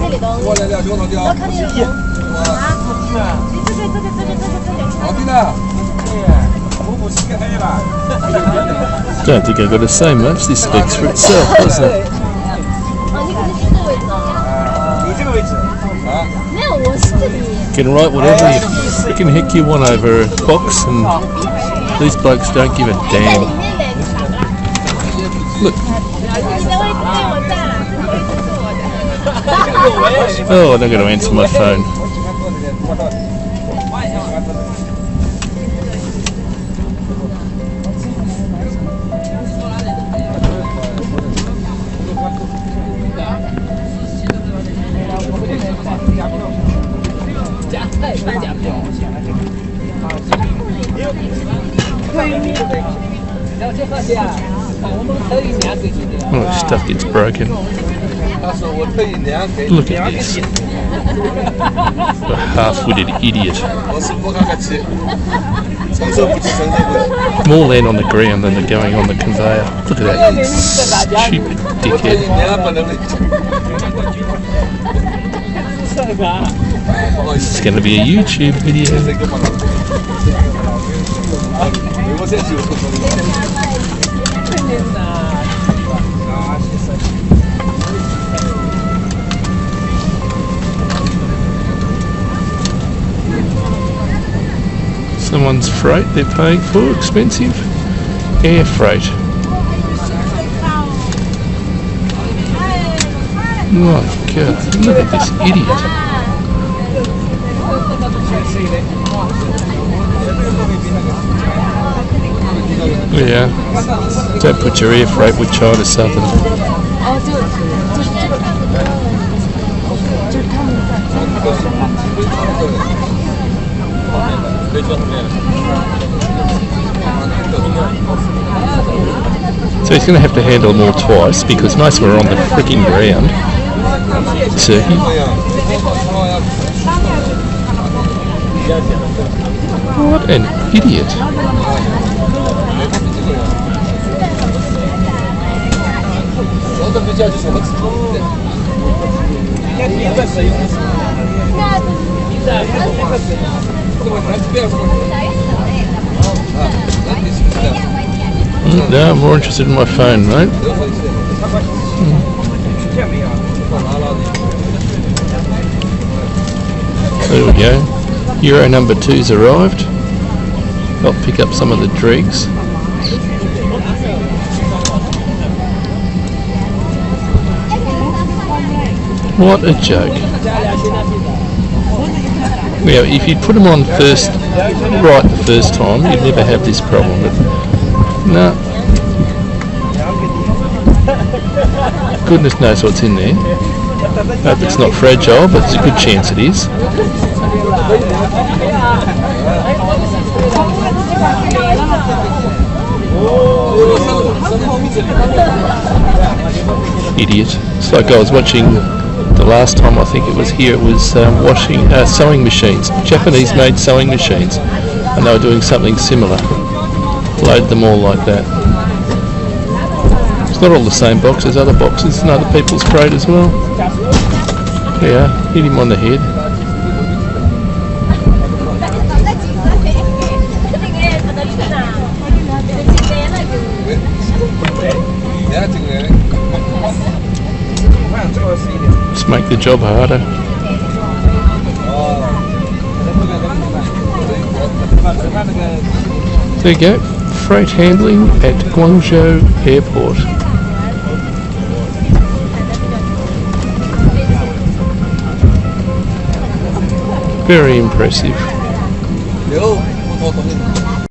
那里东西。要看那个东Don't think I've got to say much. This speaks for itself, doesn't it? 你可能是这个位置哦。你这个位置。没有，我是这里。You can write whatever you freaking heck you want over a box, and these blokes don't give a damn. Look. Oh, they're going to answer my phone. Oh, stuff gets broken. Look at this. A half-witted idiot. More land on the ground than they're going on the conveyor. Look at that, you stupid dickhead. This is going to be a YouTube video. Someone's freight they're paying for, expensive air freight. My God, look at this idiot. Yeah, don't put your air freight with China Southern. So he's going to have to handle them all twice because most of them are on the freaking ground. Turkey. What an idiot. No, I'm more interested in my phone, mate. There we go. Euro number 2's arrived. I'll pick up some of the dregs. What a joke. Yeah, if you'd put them on first, right the first time, you'd never have this problem. But no. Goodness knows what's in there. Hope it's not fragile, but it's a good chance it is. Idiot. It's like I was watching the last time I think it was here, it was sewing machines, Japanese made sewing machines, and they were doing something similar. Load them all like that. It's not all the same boxes, other boxes and other people's crate as well. Yeah, hit him on the head. Just make the job harder. There you go, freight handling at Guangzhou Airport. Very impressive.